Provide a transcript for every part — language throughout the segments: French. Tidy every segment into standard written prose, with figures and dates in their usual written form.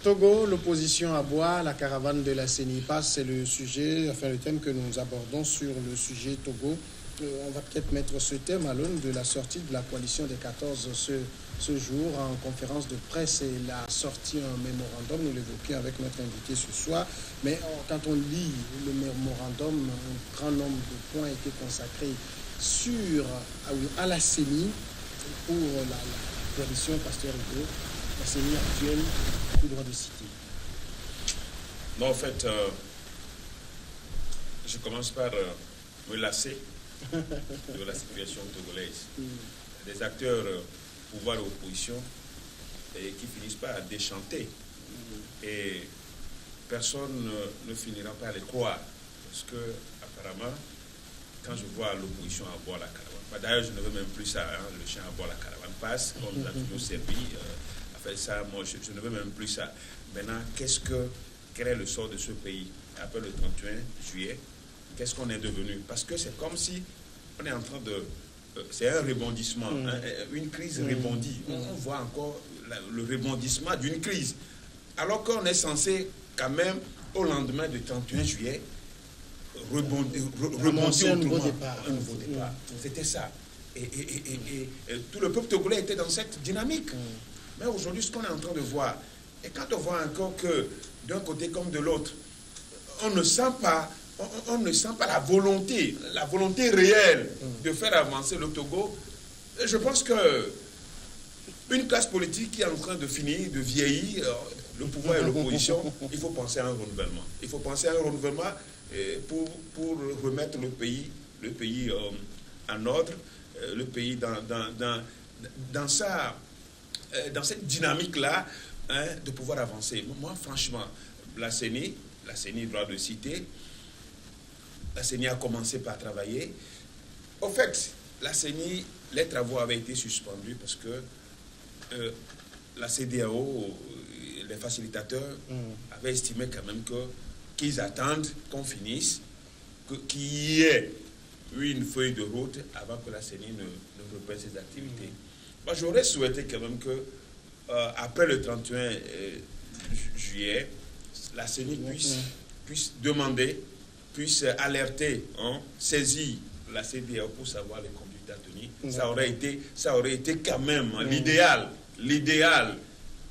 Togo, l'opposition à bois, la caravane de la CENI passe, c'est le sujet, enfin le thème que nous abordons sur le sujet Togo. On va peut-être mettre ce thème à l'aune de la sortie de la coalition des 14 ce jour en conférence de presse et la sortie un mémorandum. Nous l'évoquions avec notre invité ce soir. Mais quand on lit le mémorandum, un grand nombre de points étaient consacrés à la CENI pour la coalition Pasteur Hugo, la CENI actuelle, coup droit de citer. Non, en fait, je commence par me lasser de la situation togolaise. Des acteurs pouvoir et opposition et qui finissent par déchanter. Et personne ne finira par les croire. Parce que, apparemment, quand je vois l'opposition à boire la caravane, d'ailleurs, je ne veux même plus ça, hein, le chien à boire la caravane passe, on nous a toujours servi à faire ça, moi je ne veux même plus ça. Maintenant, quel est le sort de ce pays après le 31 juillet? Qu'est-ce qu'on est devenu? Parce que c'est comme si on est en train de... c'est un rebondissement, hein, une crise rebondie. On voit encore le rebondissement d'une crise. Alors qu'on est censé quand même, au lendemain du 31 juillet, rebondir un nouveau départ. C'était ça. Et tout le peuple togolais était dans cette dynamique. Mais aujourd'hui, ce qu'on est en train de voir, et quand on voit encore que d'un côté comme de l'autre, on ne sent pas la volonté réelle de faire avancer le Togo. Et je pense que une classe politique qui est en train de finir, de vieillir, le pouvoir et l'opposition, il faut penser à un renouvellement. Il faut penser à un renouvellement pour remettre le pays en ordre, le pays dans cette dynamique-là, hein, de pouvoir avancer. Moi, franchement, la CENI, droit de citer, la CENI a commencé par travailler. Au fait, la CENI, les travaux avaient été suspendus parce que la CEDEAO, les facilitateurs, avaient estimé quand même qu'ils attendent qu'on finisse, qu'il y ait une feuille de route avant que la CENI ne reprenne ses activités. Moi, j'aurais souhaité quand même que, après le 31 juillet, la CENI puisse demander, puisse alerter, saisir la CEDEAO pour savoir les conduites à tenir. Ça aurait été quand même l'idéal.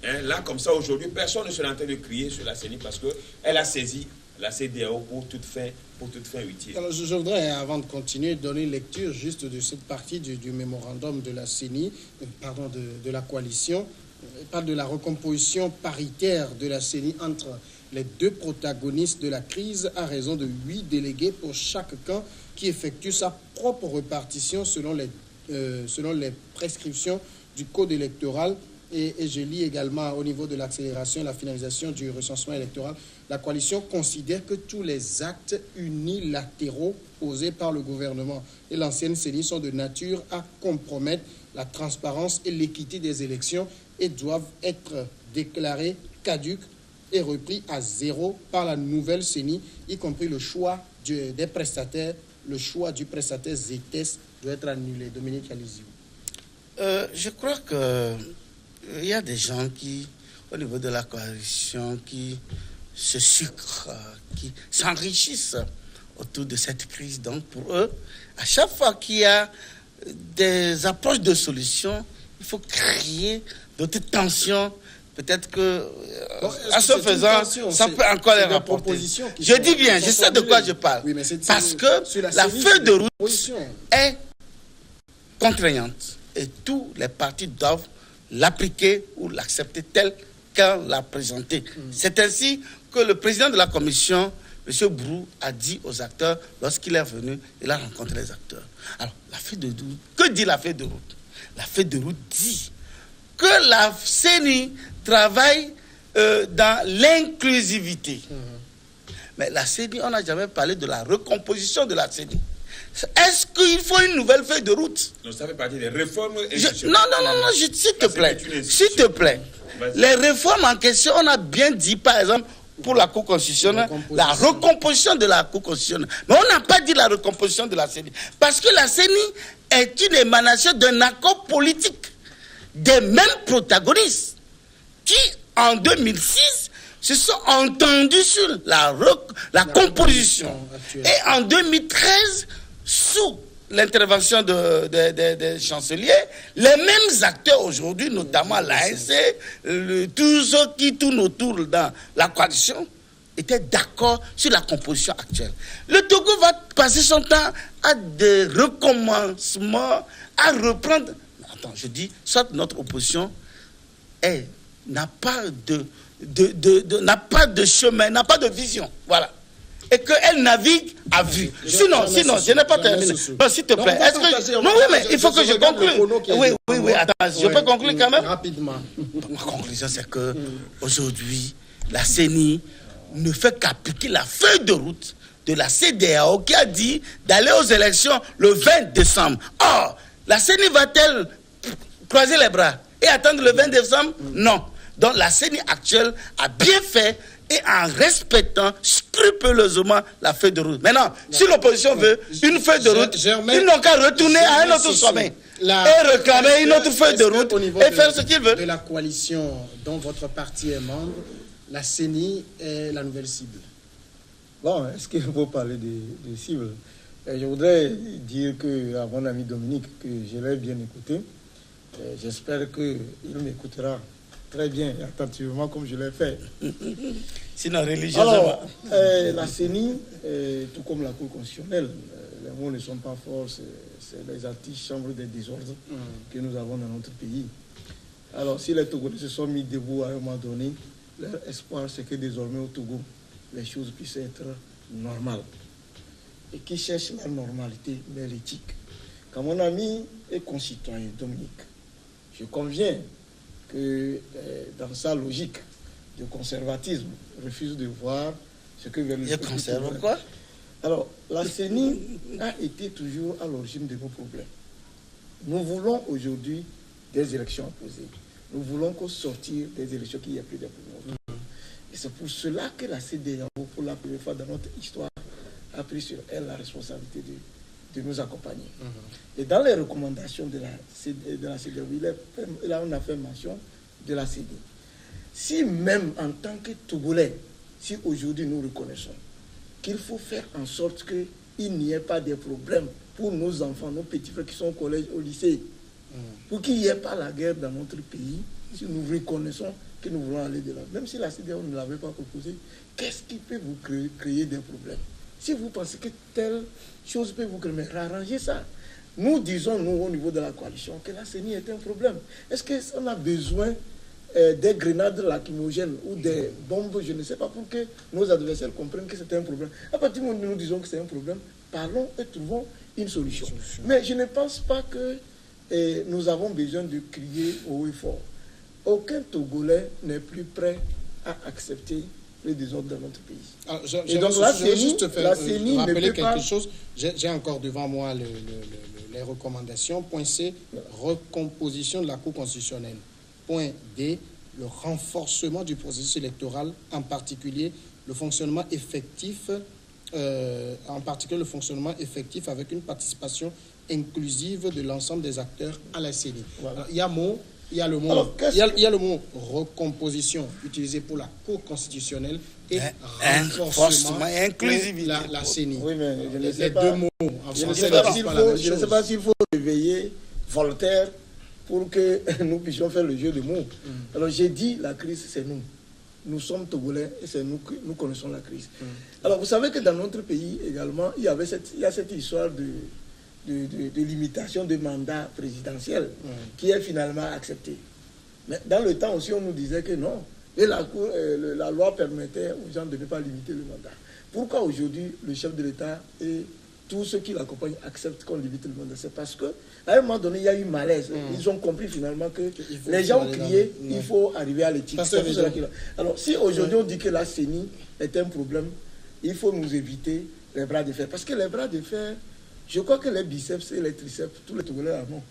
Hein, là, comme ça, aujourd'hui, personne ne serait en train de crier sur la CENI parce qu'elle a saisi la CEDEAO pour toute fin utile. Alors, je voudrais, avant de continuer, donner lecture juste de cette partie du mémorandum de la CENI, de la coalition. Elle parle de la recomposition paritaire de la CENI entre les deux protagonistes de la crise à raison de 8 délégués pour chaque camp qui effectue sa propre répartition selon les prescriptions du code électoral. Et je lis également au niveau de l'accélération et la finalisation du recensement électoral, la coalition considère que tous les actes unilatéraux posés par le gouvernement et l'ancienne CENI sont de nature à compromettre la transparence et l'équité des élections et doivent être déclarés caducs et repris à zéro par la nouvelle CENI, y compris le choix des prestataires. Le choix du prestataire ZETES doit être annulé. Dominique Alizio. Je crois que il y a des gens qui, au niveau de la coalition, qui se sucrent, qui s'enrichissent autour de cette crise. Donc, pour eux, à chaque fois qu'il y a des approches de solutions, il faut créer d'autres tensions. Peut-être que, à ce faisant, ça peut encore les rapporter. Je dis bien, je sais de quoi je parle. Oui, parce que la feuille de route est contraignante et tous les partis doivent l'appliquer ou l'accepter tel qu'elle l'a présenté. C'est ainsi que le président de la commission, M. Brou, a dit aux acteurs, lorsqu'il est venu, il a rencontré les acteurs. Alors, la feuille de route, que dit la feuille de route? La feuille de route dit que la CENI travaille dans l'inclusivité. Mais la CENI, on n'a jamais parlé de la recomposition de la CENI. Est-ce qu'il faut une nouvelle feuille de route? Non, ça fait partie des réformes. Non, s'il te plaît. Les réformes en question, on a bien dit, par exemple, pour la Cour constitutionnelle, la recomposition de la Cour constitutionnelle. Mais on n'a pas dit la recomposition de la CENI. Parce que la CENI est une émanation d'un accord politique des mêmes protagonistes qui, en 2006, se sont entendus sur la composition. Et en 2013, sous l'intervention des chanceliers, les mêmes acteurs aujourd'hui, notamment l'ANC, tous ceux qui tournent autour dans la coalition, étaient d'accord sur la composition actuelle. Le Togo va passer son temps à des recommencements, à reprendre. Attends, je dis, soit notre opposition n'a pas de chemin, n'a pas de vision. Voilà. Et qu'elle navigue à vue. Sinon, je n'ai pas terminé. Non, s'il te plaît. Non, oui, mais il faut que je conclue. Oui, attends, je peux conclure quand même? Rapidement. Ma conclusion, c'est que aujourd'hui, la CENI ne fait qu'appliquer la feuille de route de la CEDEAO qui a dit d'aller aux élections le 20 décembre. Or, la CENI va-t-elle croiser les bras et attendre le 20 décembre? Non. Donc la CENI actuelle a bien fait et en respectant scrupuleusement la feuille de route. Maintenant, si l'opposition veut une feuille de route, ils n'ont qu'à retourner à un autre sommet et réclamer une autre feuille de route et faire ce qu'ils veulent. De la coalition dont votre parti est membre, la CENI est la nouvelle cible. Bon, est-ce qu'il faut parler de cible? Je voudrais dire à mon ami Dominique que je l'ai bien écouté. J'espère qu'il m'écoutera très bien et attentivement comme je l'ai fait. Sinon, religieusement. Alors, la CENI, tout comme la Cour constitutionnelle, les mots ne sont pas forts, c'est les antichambres des désordres que nous avons dans notre pays. Alors, si les Togolais se sont mis debout à un moment donné, leur espoir, c'est que désormais au Togo, les choses puissent être normales. Et qui cherche la normalité, mais l'éthique. Quand mon ami et concitoyen Dominique, je conviens que dans sa logique de conservatisme, refuse de voir ce que vient de faire. Je conserve quoi? Alors, la CENI a été toujours à l'origine de nos problèmes. Nous voulons aujourd'hui des élections opposées. Nous voulons qu'au sortir des élections, qu'il n'y ait plus de pouvoir. Et c'est pour cela que la CEDEAO, pour la première fois dans notre histoire, a pris sur elle la responsabilité de nous accompagner. Et dans les recommandations de la CEDEAO, là on a fait mention de la CENI. Si même en tant que Togolais, si aujourd'hui nous reconnaissons qu'il faut faire en sorte qu'il n'y ait pas de problèmes pour nos enfants, nos petits frères qui sont au collège, au lycée, pour qu'il n'y ait pas la guerre dans notre pays, si nous reconnaissons que nous voulons aller de là, même si la CEDEAO ne l'avait pas proposé, qu'est-ce qui peut vous créer des problèmes? Si vous pensez que telle chose peut vous créer, mais arrangez ça. Nous disons, nous, au niveau de la coalition, que la CENI est un problème. Est-ce qu'on a besoin des grenades lacrymogènes ou des bombes, je ne sais pas, pour que nos adversaires comprennent que c'est un problème? À partir du moment où nous disons que c'est un problème, parlons et trouvons une solution. Mais je ne pense pas que nous avons besoin de crier haut et fort. Aucun Togolais n'est plus prêt à accepter les désordres dans notre pays. Alors, et donc la CENI rappeler quelque chose. J'ai encore devant moi les recommandations. Point C, recomposition de la Cour constitutionnelle. Point D, le renforcement du processus électoral, en particulier le fonctionnement effectif, avec une participation inclusive de l'ensemble des acteurs à la CENI. Voilà. Il y a le mot recomposition utilisé pour la Cour constitutionnelle et renforcement et inclusivité. La CENI. Oui, mais je ne sais pas. Deux mots. Je ne sais pas s'il faut réveiller Voltaire pour que nous puissions faire le jeu de mots. Alors j'ai dit, la crise, c'est nous. Nous sommes Togolais et c'est nous que nous connaissons la crise. Alors vous savez que dans notre pays également, il y a cette histoire de limitation de mandat présidentiel qui est finalement acceptée. Mais dans le temps aussi, on nous disait que non. Et la loi permettait aux gens de ne pas limiter le mandat. Pourquoi aujourd'hui le chef de l'État et tous ceux qui l'accompagnent acceptent qu'on limite le mandat? C'est parce qu'à un moment donné, il y a eu malaise. Ils ont compris finalement que les gens criaient, il faut arriver à l'éthique. Alors si aujourd'hui on dit que la CENI est un problème, il faut nous éviter les bras de fer. Parce que les bras de fer, je crois que les biceps et les triceps, tous les Togolais en ont.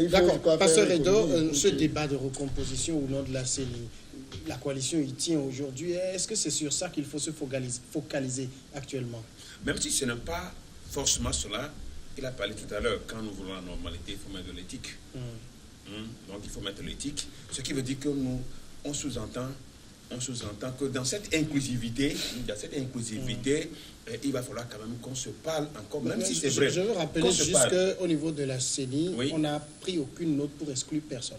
D'accord. Pasteur Edo, ce débat de recomposition au nom de la CENI, la coalition y tient aujourd'hui. Est-ce que c'est sur ça qu'il faut se focaliser actuellement? Même si ce n'est pas forcément cela, il a parlé tout à l'heure, quand nous voulons la normalité, il faut mettre de l'éthique. Donc il faut mettre l'éthique, ce qui veut dire que nous on sous-entend que dans cette inclusivité, il va falloir quand même qu'on se parle encore, même si c'est vrai. Je veux rappeler juste qu'au niveau de la CENI, on n'a pris aucune note pour exclure personne.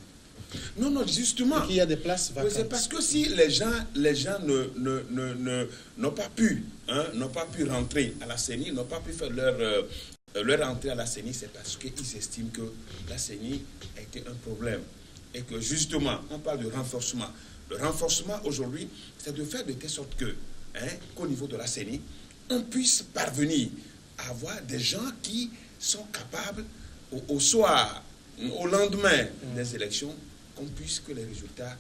Non, justement. Il y a des places vacantes. C'est parce que si les gens n'ont pas pu rentrer à la CENI, n'ont pas pu faire leur entrée à la CENI, c'est parce qu'ils estiment que la CENI a été un problème. Et que justement, on parle de renforcement. Le renforcement aujourd'hui, c'est de faire de telle sorte qu'au niveau de la CENI, on puisse parvenir à avoir des gens qui sont capables, au soir, au lendemain des élections, qu'on puisse que les résultats...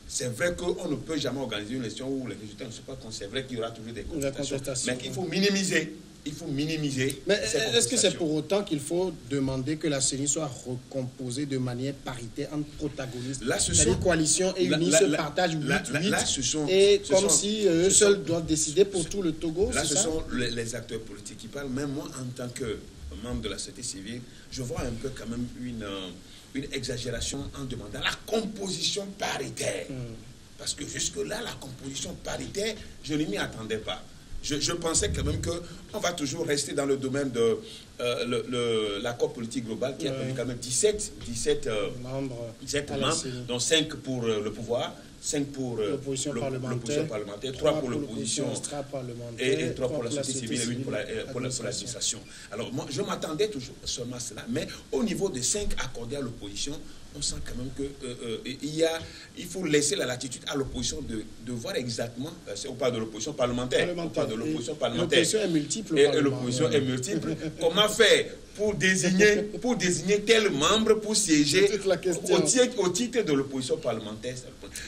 C'est vrai qu'on ne peut jamais organiser une élection où les résultats ne sont pas comptés. C'est vrai qu'il y aura toujours des contestations. Mais qu'il faut minimiser. Mais est-ce que c'est pour autant qu'il faut demander que la CENI soit recomposée de manière paritaire entre protagonistes? C'est-à-dire coalition et unis se partagent 8-8 et comme si eux seuls doivent décider pour tout le Togo. Là, ce sont les acteurs politiques qui parlent. Même moi, en tant que membre de la société civile, je vois un peu quand même une exagération en demandant la composition paritaire. Parce que jusque-là, la composition paritaire, je ne m'y attendais pas. Je pensais quand même qu'on va toujours rester dans le domaine de l'accord politique global qui a permis quand même 17 membres, dont 5 pour le pouvoir, 5 pour l'opposition parlementaire, 3 pour l'opposition et 3 pour la société civile et 8 pour l'administration. Alors moi, je m'attendais toujours seulement à cela, mais au niveau des 5 accordés à l'opposition, on sent quand même qu'il faut laisser la latitude à l'opposition de voir exactement, on parle de l'opposition parlementaire, l'opposition est multiple. Et l'opposition est multiple. Comment faire pour désigner tel membre pour siéger au titre de l'opposition parlementaire?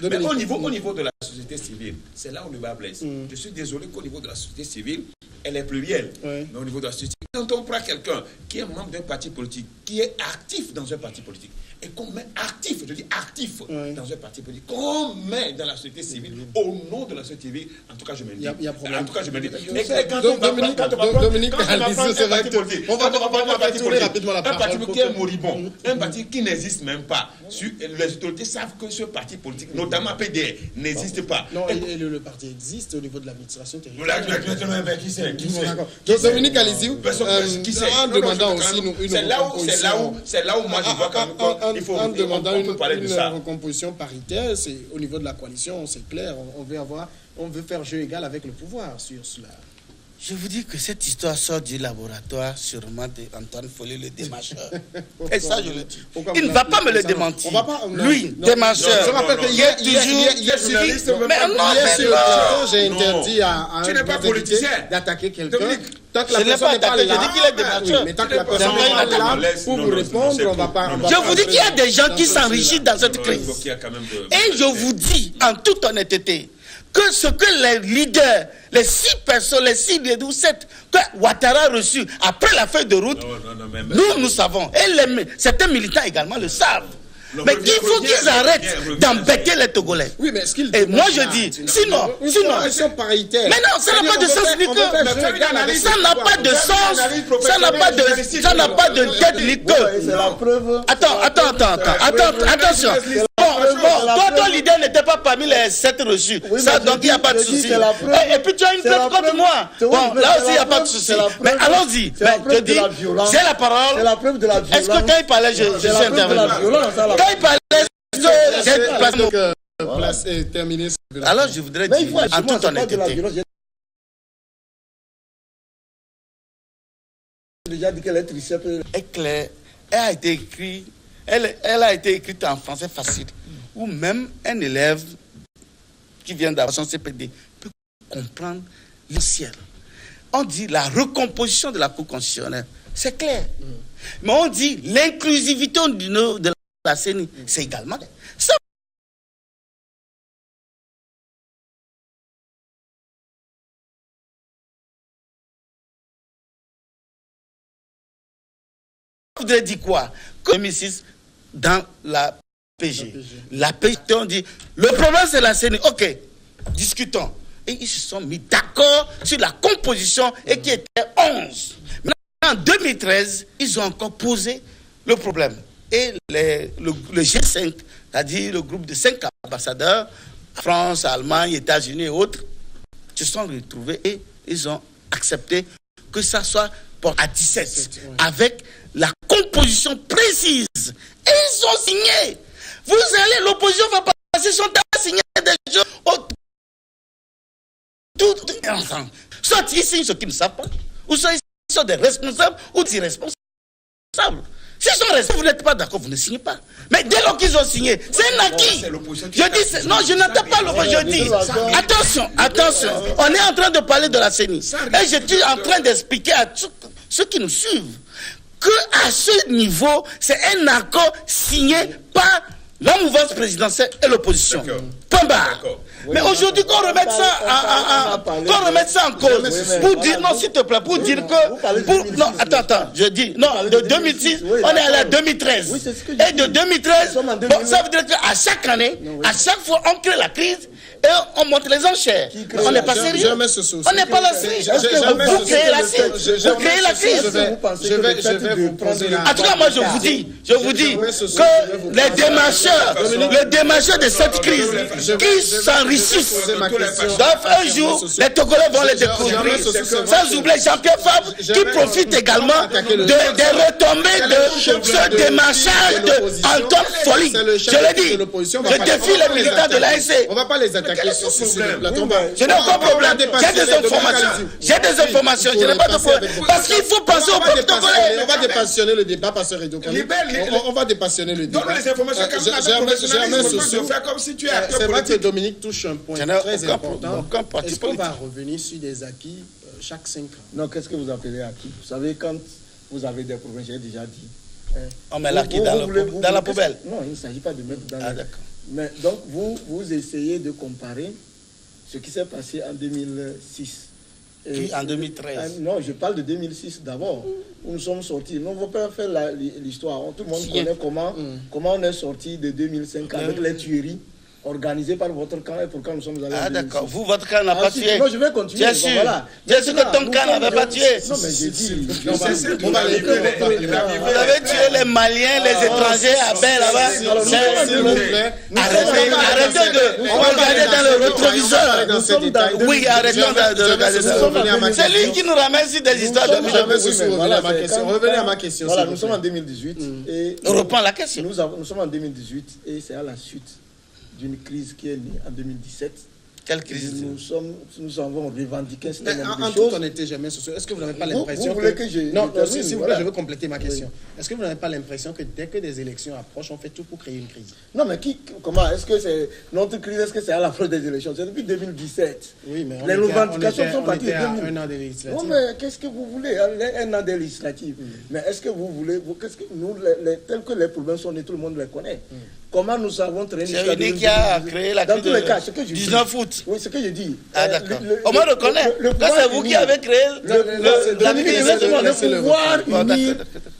Mais au niveau de la société civile, c'est là où le bas blesse. Je suis désolé qu'au niveau de la société civile, elle est plurielle. Mais au niveau de la société, quand on prend quelqu'un qui est membre d'un parti politique, qui est actif dans un parti politique, et qu'on met actif dans un parti politique, qu'on met dans la société civile, au nom de la société civile, en tout cas je me dis. Il y a problème. En tout cas je me dis. Mais quand on va prendre un parti politique qui est moribond, un parti qui n'existe même pas, les autorités savent que ce parti politique, notamment PDR, n'existe pas. Non, et le parti existe au niveau de l'administration territoriale. Qui sait? Donc Dominique Alizou, en demandant aussi une recomposition. C'est là où moi je vois quand il faut parler de ça. Une recomposition paritaire, c'est au niveau de la coalition, c'est clair. On veut faire jeu égal avec le pouvoir sur cela. Je vous dis que cette histoire sort du laboratoire sûrement d'Antoine Follet, le démarcheur. Et ça, je le dis. Il ne va pas me le démentir. Lui, démarcheur. Je rappelle qu'il y a journaliste. Mais non, j'ai interdit à un député d'attaquer quelqu'un. Tant que la personne n'est pas là, je dis qu'il est démarcheur. Mais tant que la personne n'est pas là pour vous répondre, on ne va pas. Je vous dis qu'il y a des gens qui s'enrichissent dans cette crise. Et je vous dis en toute honnêteté que ce que les leaders, les 6 personnes, les 6 ou 7 que Ouattara a reçu après la feuille de route, nous savons. Et certains militants également le savent. Mais il faut qu'ils arrêtent d'embêter les Togolais. Oui, mais est-ce qu'ils et moi je dis, sinon. Mais non, ça n'a pas de sens, ça n'a pas de sens. Ça n'a pas de tête ni queue. Attends, attention. Bon, ton leader n'était pas parmi les 7 reçus. Ça, donc il n'y a pas de souci. Et puis tu as une plainte contre moi. Bon, là aussi il n'y a pas de souci. Mais allons-y. Je dis, j'ai la parole. C'est la preuve de la violence. Est-ce que quand il parlait, je suis intervenu? Quand il parlait, alors je voudrais dire, en toute honnêteté, déjà dit qu'elle est tricep. Elle a été écrite en français facile, où même un élève qui vient d'avoir son CPD peut comprendre l'essentiel. On dit la recomposition de la Cour constitutionnelle, c'est clair. Mais on dit l'inclusivité de la CENI, c'est également ça. Je voudrais dire quoi? Comme 2006, dans la PG. La PG, on dit, le problème c'est la CENI. Ok, discutons. Et ils se sont mis d'accord sur la composition et qui était 11. Maintenant, en 2013, ils ont encore posé le problème. Et le G5, c'est-à-dire le groupe de 5 ambassadeurs, France, Allemagne, États-Unis et autres, se sont retrouvés et ils ont accepté que ça soit à 17, avec la composition précise. Et ils ont signé. Vous allez, l'opposition va passer son temps à signer des choses. Soit ils signent ce qu'ils ne savent pas, ou soit ils sont des responsables ou des irresponsables. S'ils sont responsables, vous n'êtes pas d'accord, vous ne signez pas. Mais dès lors qu'ils ont signé, c'est un acquis. Je dis, non, je n'entends pas l'opposition. Je dis, attention, on est en train de parler de la CENI. Et je suis en train d'expliquer à ceux qui nous suivent qu'à ce niveau, c'est un accord signé par la mouvance présidentielle et l'opposition. Point barre. Mais aujourd'hui, qu'on remette ça en cause, pour dire, non, s'il te plaît, pour dire que, non, attends, je dis, non, de 2006, on est allé à 2013. Et de 2013, bon, ça veut dire qu'à chaque année, à chaque fois, on crée la crise et on monte les enchères. On n'est pas sérieux. On n'est pas là. Vous créez la crise. Vous créez la crise. Je vais vous poser la... En tout cas, moi, je vous dis que les démarcheurs de cette crise, qui s'enrichissent, un jour, les Togolais vont les découvrir. Sans oublier Jean-Pierre Fabre, qui profite également des retombées de ce démarchage d'Antoine Folie. Je l'ai dit, je défie les militants de l'ANC. On ne va pas les attaquer sur le plateau. Je n'ai aucun problème. J'ai des informations. Je n'ai pas de problème. Parce qu'il faut penser au peuple togolais. On va dépassionner le débat, Pasteur Redo. On va dépassionner le débat. Donne les informations comme si tu es acteur c'est vrai que politique. Dominique touche un point très important. Est-ce qu'on va revenir sur des acquis chaque 5 ans? Non, qu'est-ce que vous appelez acquis? Vous savez, quand vous avez des problèmes, j'ai déjà dit. On met l'acquis dans la poubelle. Non, il ne s'agit pas de mettre dans la... d'accord. Mais donc, vous essayez de comparer ce qui s'est passé en 2006. En 2013. Non, je parle de 2006 d'abord, où nous sommes sortis. Nous ne voulons pas faire l'histoire. Tout le monde connaît comment on est sorti de 2005 avec les tueries organisées par votre camp et pourquoi nous sommes allés. Ah d'accord, vous, votre camp n'a pas tué. Non, je vais continuer. Bien sûr. Bien sûr que ton camp n'avait pas tué. Non, mais j'ai dit. Vous avez tué les Maliens, les étrangers à Bel là-bas. Arrêtez de regarder dans le rétroviseur. Oui, arrêtons de regarder ça. C'est lui qui nous ramène sur des histoires de... Revenez à ma question. Voilà, nous sommes en 2018. On reprend la question. Nous sommes en 2018 et c'est à la suite d'une crise qui est née en 2017. Quelle crise? Nous avons revendiqué cette en toute honnêteté, jamais social. Est-ce que vous n'avez pas l'impression que... Non, s'il vous plaît, je veux compléter ma question. Est-ce que vous n'avez pas l'impression que dès que des élections approchent, on fait tout pour créer une crise? Non, mais comment? Est-ce que c'est notre crise? Est-ce que c'est à la fin des élections? C'est depuis 2017. Oui, mais les revendications sont parties à un an des législatives. Non, mais qu'est-ce que vous voulez? Un an des législatives. Mais est-ce que vous voulez... Nous, tels que les problèmes sont nés, tout le monde les connaît. Comment nous avons traîné... C'est lui qui a créé la crise de 19 août. Oui, ce que je dis. Ah d'accord. On me reconnaît. C'est vous qui avez créé la crise. Le pouvoir uni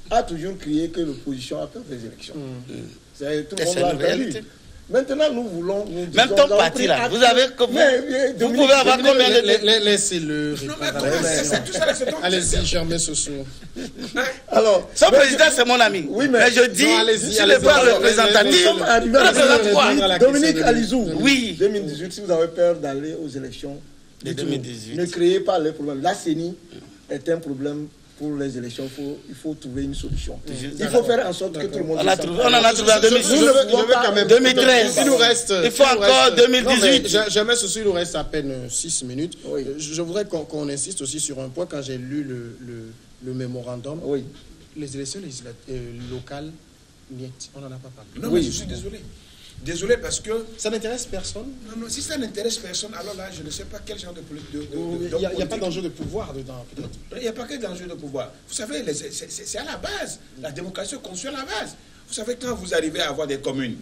a toujours crié que l'opposition a perdu les élections. Tout le monde l'a entendu. Maintenant, nous voulons... Même ton parti, là, vous pouvez avoir combien de... Laissez-le répondre. Allez-y, Germain Soso. Alors, son président, c'est mon ami. Oui, mais je dis, sur les plans représentatifs, Dominique Alizou, oui. 2018, si vous avez peur d'aller aux élections, de 2018. Ne créez pas les problèmes. La CENI est un problème pour les élections. Il faut trouver une solution. Il faut faire en sorte que tout le monde... On en a trouvé en 2013. Il nous reste... Il faut encore 2018. Jamais ceci, il nous reste à peine 6 minutes. Oui. Je voudrais qu'on insiste aussi sur un point. Quand j'ai lu le mémorandum, oui. Les élections locales, on n'en a pas parlé. Non, oui. Mais je suis désolé. Désolé parce que... Ça n'intéresse personne? Non, si ça n'intéresse personne, alors là, je ne sais pas quel genre de politique... Il n'y a pas d'enjeu de pouvoir dedans, peut-être? Il n'y a pas que d'enjeu de pouvoir. Vous savez, c'est à la base. La démocratie est conçue à la base. Vous savez, quand vous arrivez à avoir des communes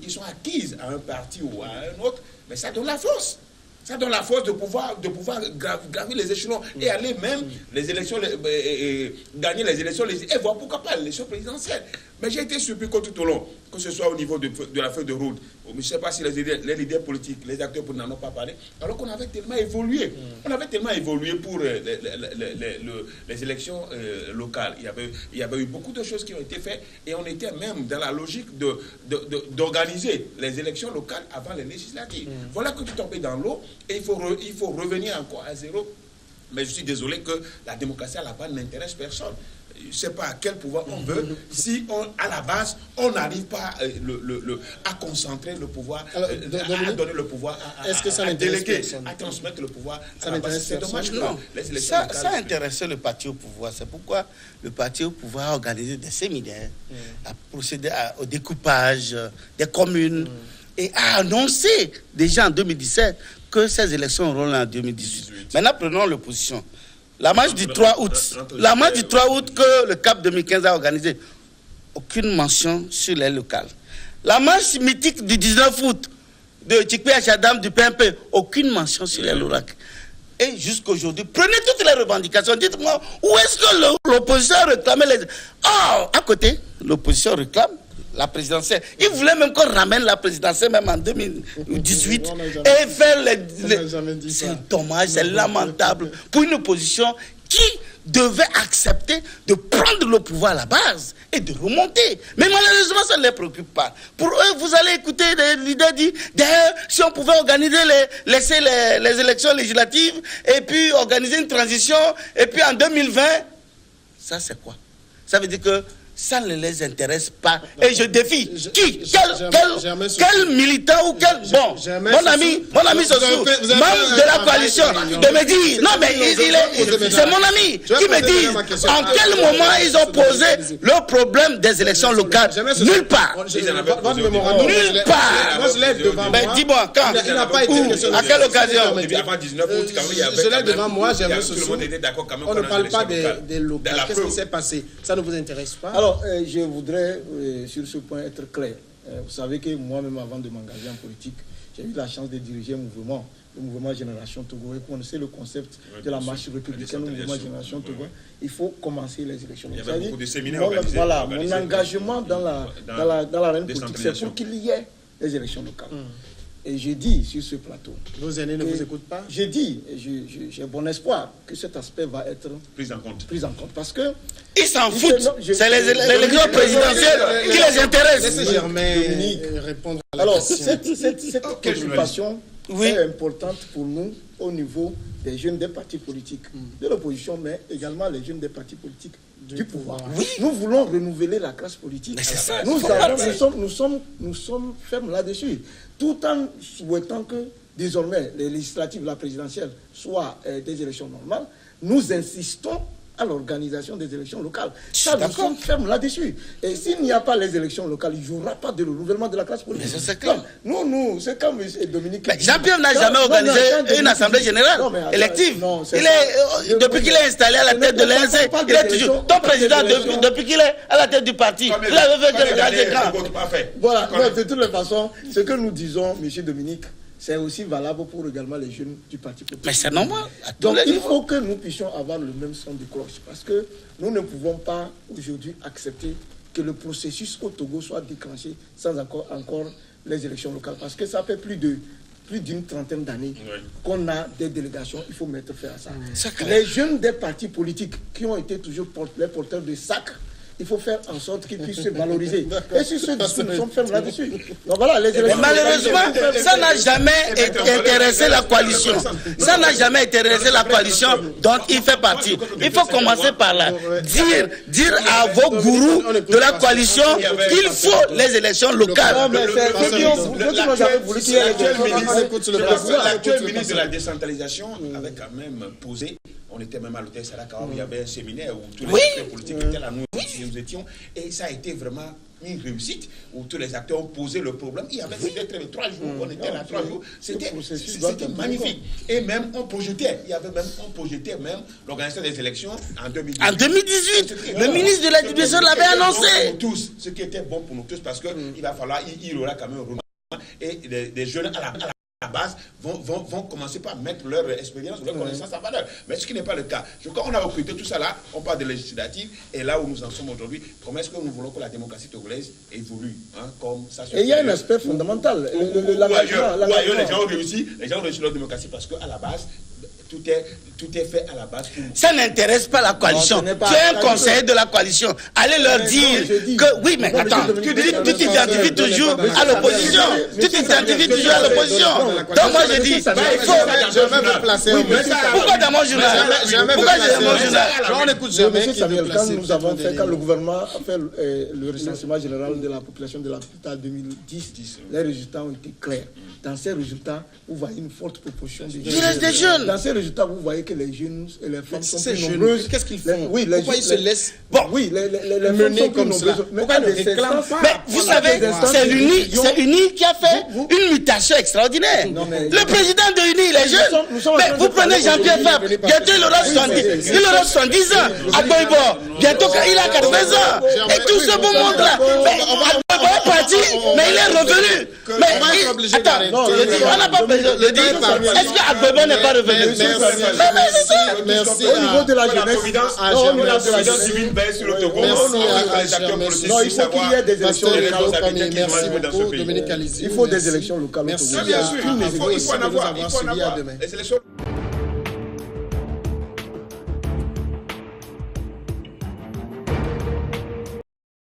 qui sont acquises à un parti ou à un autre, mais ça donne la force. Ça donne la force de pouvoir gravir les échelons et aller même les élections, gagner les élections et voir pourquoi pas l'élection présidentielle. Mais j'ai été surpris que tout au long, que ce soit au niveau de la feuille de route, je ne sais pas si les leaders politiques, les acteurs n'en ont pas parlé, alors qu'on avait tellement évolué. On avait tellement évolué pour les élections locales. Il y avait eu beaucoup de choses qui ont été faites et on était même dans la logique d'organiser les élections locales avant les législatives. Voilà que tu tombes dans l'eau et il faut revenir encore à zéro. Mais je suis désolé que la démocratie à la base n'intéresse personne. Je ne sais pas à quel pouvoir on veut, si à la base, on n'arrive pas à concentrer le pouvoir, à donner le pouvoir, à déléguer, à transmettre le pouvoir. C'est dommage que les élections locales... Ça intéressait le parti au pouvoir. C'est pourquoi le parti au pouvoir a organisé des séminaires, a procédé au découpage des communes et a annoncé déjà en 2017 que ces élections auront lieu en 2018. Maintenant, prenons l'opposition. La marche du 3 août, que le CAP 2015 a organisée, aucune mention sur les locales. La marche mythique du 19 août de Tchikpe Achadam du PMP, aucune mention sur les locales. Et jusqu'aujourd'hui, prenez toutes les revendications, dites-moi, où est-ce que l'opposition a réclamé les... Oh, à côté, l'opposition réclame la présidentielle. Ils voulaient même qu'on ramène la présidentielle, même en 2018, et faire les... C'est dommage, c'est lamentable pour une opposition qui devait accepter de prendre le pouvoir à la base et de remonter. Mais malheureusement, ça ne les préoccupe pas. Pour eux, vous allez écouter des leaders dire, d'ailleurs, si on pouvait organiser laisser les élections législatives et puis organiser une transition, et puis en 2020, ça c'est quoi? Ça veut dire que ça ne les intéresse pas. Et je défie quel militant ou quel... Bon, mon ami Sossou, membre de la coalition, de me dire... Non, mais c'est mon ami qui me dit en quel moment ils ont posé le problème des élections locales. Nulle part. Nulle part. Moi, je l'ai devant moi. Mais dis-moi, quand? Il n'a pas été question. À quelle occasion? Avant 19 août, quand même, il y avait... Je l'ai devant moi, j'aimerais Sossou. On ne parle pas des des locales. Qu'est-ce qui s'est passé? Ça ne vous intéresse pas? Alors, je voudrais sur ce point être clair. Vous savez que moi-même, avant de m'engager en politique, j'ai eu la chance de diriger un mouvement, le mouvement Génération Togo. Et vous connaissez le concept de la marche républicaine, le mouvement Génération Togo. Il faut commencer les élections. Il y avait beaucoup de séminaires organisés. Voilà, mon engagement dans l'arène politique, c'est pour qu'il y ait les élections locales. Et j'ai dit sur ce plateau... Vos aînés ne vous écoutent pas? J'ai dit, j'ai bon espoir que cet aspect va être pris en compte. Parce que... Ils s'en foutent. C'est les élections présidentielles qui les intéressent. Laissez Germain répondre à la question. Alors, cette préoccupation est importante pour nous au niveau des jeunes des partis politiques, de l'opposition, mais également les jeunes des partis politiques du pouvoir. Oui. Nous voulons renouveler la classe politique. Mais c'est ça. Nous sommes fermes là-dessus, tout en souhaitant que désormais les législatives, la présidentielle, soient des élections normales. Nous insistons à l'organisation des élections locales. Ça, nous sommes fermes là-dessus. Et s'il n'y a pas les élections locales, il n'y aura pas de renouvellement de la classe politique. Mais c'est clair. Nous, c'est comme Dominique... Jean-Pierre n'a jamais organisé une assemblée générale élective. Depuis qu'il est installé à la tête de l'ANC, il est toujours... Ton président, depuis qu'il est à la tête du parti, il avait fait que le gaz écran. Voilà, de toutes les façons, ce que nous disons, M. Dominique, c'est aussi valable pour également les jeunes du parti politique. Mais c'est normal. Donc il faut que nous puissions avoir le même son de cloche. Parce que nous ne pouvons pas aujourd'hui accepter que le processus au Togo soit déclenché sans encore les élections locales. Parce que ça fait plus d'une trentaine d'années qu'on a des délégations. Il faut mettre fin à ça. Les jeunes des partis politiques qui ont été toujours les porteurs de sacs, il faut faire en sorte qu'ils puissent se valoriser. Et sur ce discours, nous sommes fermes là-dessus. Donc voilà, les élections... Malheureusement, ça n'a jamais intéressé la coalition. Ça n'a jamais intéressé la coalition dont il fait partie. Il faut commencer par là. Dire à vos gourous de la coalition qu'il faut les élections locales. L'actuel ministre de la décentralisation avait quand même posé... On était même à l'hôtel Sarakawa, il y avait un séminaire où tous les acteurs politiques étaient là, nous étions, et ça a été vraiment une réussite, où tous les acteurs ont posé le problème. Il y avait 3 jours, on était là 3 jours, c'était magnifique. Et même on projetait, l'organisation des élections en 2018. En 2018, le ministre de l'Éducation l'avait annoncé. Ce qui était bon pour nous tous, parce qu'il va falloir, il y aura quand même un remaniement, et des jeunes à la à la base, vont commencer par mettre leur expérience, leur connaissance en valeur. Mais ce qui n'est pas le cas. Je crois qu'on a recruté tout ça là, on parle de législative, et là où nous en sommes aujourd'hui, comment est-ce que nous voulons que la démocratie togolaise évolue, hein, comme ça se fait. Et il y a un aspect fondamental. Ailleurs, les gens ont réussi leur démocratie parce qu'à la base, tout est fait à la base. Ça n'intéresse pas la coalition. Tu es un conseiller de la coalition. Allez leur dire que oui, mais attends, tu t'identifies toujours à l'opposition. Tu t'identifies toujours à l'opposition. Donc moi je dis, il faut. Pourquoi dans mon journal? Pourquoi j'ai dans mon journal? On écoute jamais. Monsieur Samuel, quand le gouvernement a fait le recensement général de la population de la capitale 2010, les résultats ont été clairs. Dans ces résultats, vous voyez une forte proportion des jeunes. Dans ces résultats, vous voyez que les jeunes et les femmes sont plus nombreuses. Qu'est-ce qu'ils font? Pourquoi ils se laissent les mener comme cela? Pourquoi ils ne réclament pas? Mais vous savez, c'est l'UNI qui a fait une mutation extraordinaire. Le président de l'UNI, il est jeune. Mais vous prenez Jean-Pierre Fabre, bientôt il aura 70 ans. Agboibo, bientôt il a 80 ans. Et tout ce beau monde-là. Agboibo est parti, mais il est revenu. Mais attends, on n'a pas besoin de le dire. Est-ce que Agboibo n'est pas revenu? Merci. Au niveau de la jeunesse, au niveau de la providence divine baisse sur le Togo. Non, il faut qu'il y ait des élections locales. Merci beaucoup, Dominique Alizzi. Il faut des élections locales. Merci. Bien sûr, il faut en avoir. À demain. Les élections